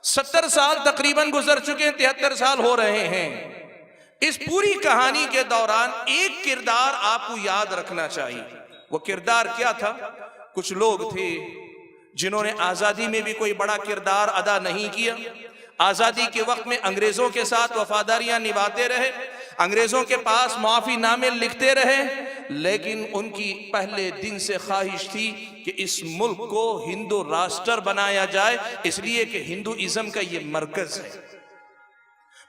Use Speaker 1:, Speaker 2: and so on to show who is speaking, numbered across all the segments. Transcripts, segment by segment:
Speaker 1: 70 साल तकरीबन गुजर चुके हैं, 73 साल हो रहे हैं। इस पूरी कहानी के दौरान एक किरदार आपको याद रखना चाहिए। वो किरदार क्या था? कुछ लोग थे जिन्होंने आजादी में भी कोई बड़ा किरदार अदा नहीं किया। आजादी के वक्त में अंग्रेजों के साथ वफादारियां निभाते रहे, अंग्रेजों के पास माफीनामे लिखते रहे, लेकिन उनकी पहले दिन से ख्वाहिश थी कि इस मुल्क को हिंदू राष्ट्र बनाया जाए, इसलिए कि हिंदुइज्म का ये मरकज है।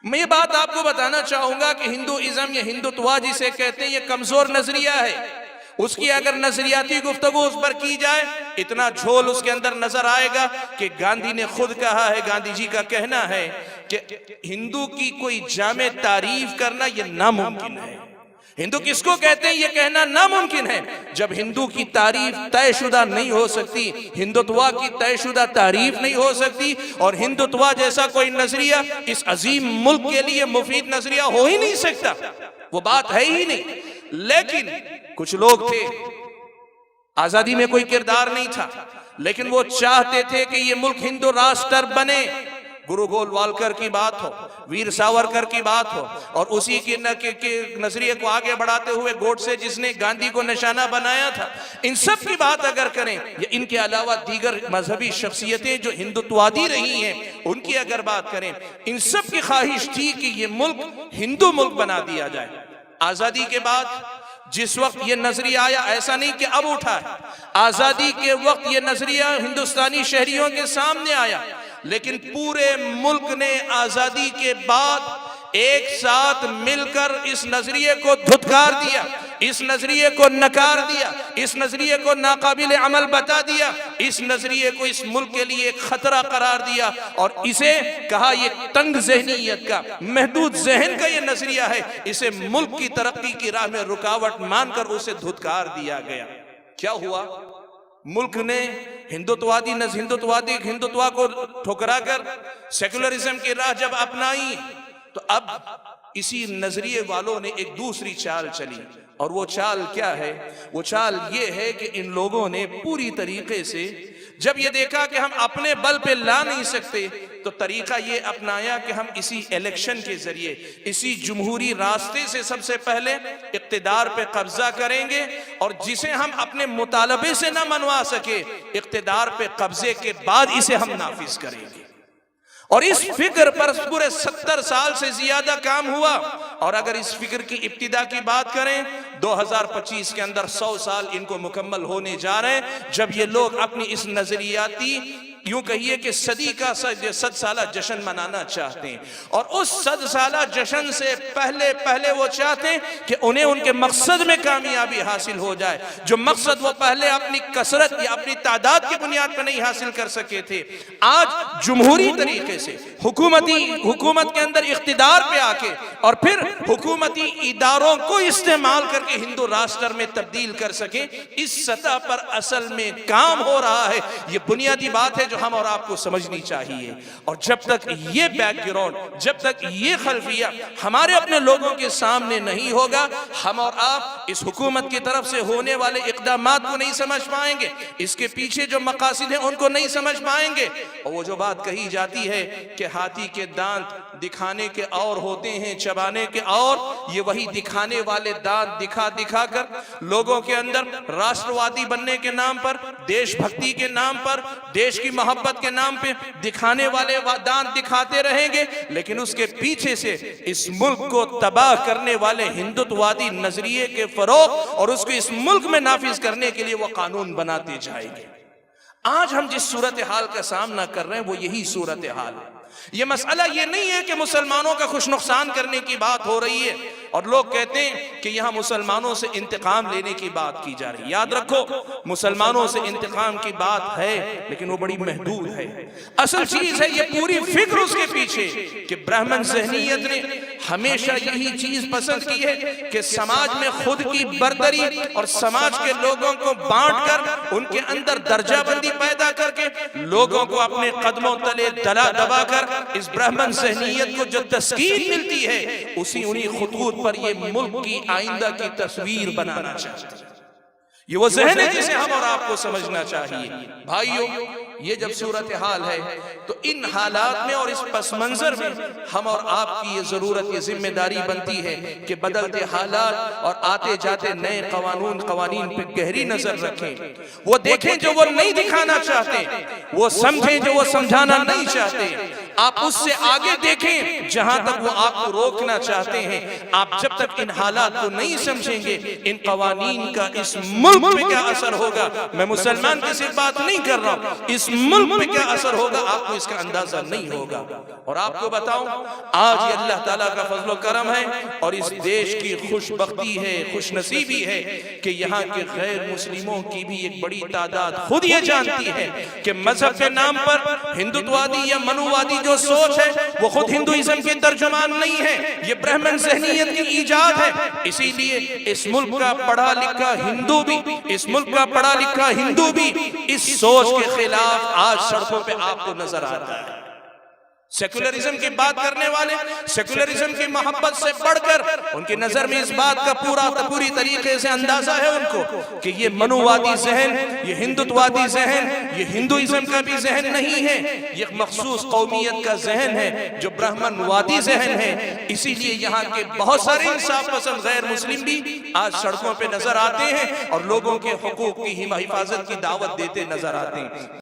Speaker 1: मैं ये बात आपको बताना चाहूंगा कि हिंदुइज्म या हिंदुत्व जिसे कहते हैं ये कमजोर नजरिया है। उसकी अगर नजरियाती गुफ्तगू उस पर की जाए, इतना झोल उसके अंदर नजर आएगा कि गांधी ने खुद कहा है, गांधी जी का कहना है कि हिंदू की कोई जामे तारीफ करना यह नामुमकिन है। हिंदू किसको कहते हैं, यह कहना नामुमकिन है। जब हिंदू की तारीफ तयशुदा नहीं हो सकती, हिंदुत्व की तयशुदा तारीफ नहीं हो सकती, और हिंदुत्व जैसा कोई नजरिया इस अजीम मुल्क के लिए मुफीद नजरिया हो ही नहीं सकता, वो बात है ही नहीं। लेकिन कुछ लोग थे, आजादी में कोई किरदार नहीं था, लेकिन वो चाहते थे कि ये मुल्क हिंदू राष्ट्र बने। गुरु गोलवालकर की बात हो, वीर सावरकर की बात हो, और उसी के नजरिए को आगे बढ़ाते हुए गोडसे जिसने गांधी को निशाना बनाया था, इन सब की बात अगर करें, या इनके अलावा दीगर मजहबी शख्सियतें जो हिंदुत्ववादी रही हैं उनकी अगर बात करें, इन सब की ख्वाहिश थी कि ये मुल्क हिंदू मुल्क बना दिया जाए। आजादी के बाद जिस वक्त ये नजरिया आया, ऐसा नहीं कि अब उठा है, आजादी के वक्त ये नजरिया हिंदुस्तानी शहरियों के सामने आया, लेकिन पूरे मुल्क ने आजादी के बाद एक साथ मिलकर इस नजरिए को धुतकार दिया, इस नजरिए को नकार दिया, इस नजरिए को नाकाबिल अमल बता दिया, इस नजरिए को इस मुल्क के लिए एक खतरा करार दिया, और इसे कहा ये तंग ज़हनियत का, महदूद जहन का ये नजरिया है, इसे मुल्क की तरक्की की राह में रुकावट मानकर उसे धुतकार दिया गया। क्या हुआ? मुल्क ने हिंदुत्व को ठुकरा कर सेकुलरिज्म की राह जब अपनाई, तो अब इसी नजरिए वालों ने एक दूसरी चाल चली, और वो चाल क्या है? वो चाल ये है कि इन लोगों ने पूरी तरीके से जब ये देखा कि हम अपने बल पे ला नहीं सकते, तो तरीका ये अपनाया कि हम इसी इलेक्शन के जरिए, इसी जमहूरी रास्ते से सबसे पहले इक्तिदार पे कब्जा करेंगे, और जिसे हम अपने मुतालबे से ना मनवा सके, इक्तिदार पे कब्जे के बाद इसे हम नाफिज करेंगे। और इस फिक्र पर पूरे 70 साल से ज्यादा काम हुआ। और अगर इस फिक्र की इब्तिदा की बात करें, 2025 के अंदर 100 साल इनको मुकम्मल होने जा रहे हैं, जब ये लोग अपनी इस नजरियाती, यूं कहिए कि सदी का 100 साला जश्न मनाना चाहते हैं। और उस 100 साला जश्न से पहले वो चाहते हैं कि उन्हें उनके मकसद में कामयाबी हासिल हो जाए, जो मकसद वो पहले अपनी कसरत या अपनी तादाद की बुनियाद पर नहीं हासिल कर सके थे। आज जमहूरी तरीके से हुकूमत के अंदर इख्तिदार पे आके, और फिर हुकूमती इदारों को इस्तेमाल करके हिंदू राष्ट्र में तब्दील कर सके, इस सतह पर असल में काम हो रहा है। ये बुनियादी बात है जो हम और आपको समझनी चाहिए। और जब तक ये बैकग्राउंड, जब तक ये खल्फिया हमारे अपने लोगों के सामने नहीं होगा, हम और आप इस हुकूमत की तरफ से होने वाले इक़दामात को नहीं समझ पाएंगे, इसके पीछे जो मकासद हैं उनको नहीं समझ पाएंगे। और वो जो बात कही जाती है कि हाथी के दांत दिखाने के और होते हैं चबाने के और, ये वही दिखाने वाले दांत दिखा दिखा कर लोगों के अंदर राष्ट्रवादी बनने के नाम पर, देशभक्ति के नाम पर, देश की मोहब्बत के नाम पे दिखाने वाले दांत दिखाते रहेंगे, लेकिन उसके पीछे से इस मुल्क को तबाह करने वाले हिंदुत्ववादी नजरिए के फरोग और उसको इस मुल्क में नाफिज करने के लिए वो कानून बनाते जाएंगे। आज हम जिस सूरत हाल का सामना कर रहे हैं वो यही सूरत हाल है। ये मसला ये नहीं है कि मुसलमानों का खुश नुकसान करने की बात हो रही है और लोग कहते हैं कि यहाँ मुसलमानों से इंतकाम लेने की बात की जा रही है। याद रखो, मुसलमानों से इंतकाम की बात है, लेकिन वो बड़ी महदूद है। असल चीज है ये पूरी फिक्र उसके पीछे कि ब्राह्मण ज़हनियत ने हमेशा यही चीज पसंद की है कि समाज में खुद की बर्तरी और समाज के लोगों को बांट कर उनके अंदर दर्जाबंदी पैदा करके लोगों को अपने कदमों तले दबा कर इस ब्राह्मण ज़हनियत को जो तस्कीन मिलती है उसी उन्हीं खुतूत पर ये मुल्क की आइंदा की तस्वीर बनाना चाहते हैं। ये वो ज़हन है जिसे हम और आपको समझना चाहिए। भाइयों, ये जब सूरत हाल है तो इन हालात में और इस पस मंजर में हम और आपकी ये जरूरत, ये जिम्मेदारी बनती है कि बदलते हालात और आते जाते नए कवानीन पे गहरी नजर रखें। वो देखें जो वो नहीं दिखाना चाहते, वो समझें जो वो समझाना नहीं चाहते। आप उससे आगे देखें जहां तक वो आपको रोकना चाहते हैं। आप जब तक इन हालात को नहीं समझेंगे, इन कवानीन का इस मुल्क पे क्या असर होगा, मैं मुसलमान की सिर्फ बात नहीं कर रहा हूं, इस मुल्क पे क्या असर होगा आपको इसका अंदाजा नहीं होगा। और आपको बताऊं, आज ये अल्लाह ताला का फजलो करम है और इस देश की खुशबख्ती है, खुशनसीबी है कि यहाँ के गैर मुस्लिमों की भी एक बड़ी तादाद खुद ये जानती है कि मजहब के नाम पर हिंदुत्ववादी या मनुवादी जो सोच है वो खुद हिंदुइज्म के तर्जुमान नहीं है, ये ब्राह्मण ज़हनियत की ईजाद है। इसीलिए इस मुल्क का पढ़ा लिखा हिंदू भी, इस मुल्क का पढ़ा लिखा हिंदू भी इस सोच के खिलाफ आज सड़कों पे आपको नजर आता है। सेकुलरिज्म की बात करने वाले सेकुलरिज्म की मोहब्बत से बढ़कर उनकी नजर में इस बात का पूरी तरीके से अंदाजा है उनको कि ये मनुवादी जहन, ये हिंदुत्ववादी जहन, ये हिंदुइज्म का भी जहन नहीं है, ये मखसूस कौमियत का जहन है जो ब्राह्मणवादी जहन है। इसीलिए यहाँ के बहुत सारे इंसाफ पसंद गैर मुस्लिम भी आज सड़कों पे नजर आते हैं और लोगों के हुकूक की हिफाजत की दावत देते नजर आते हैं।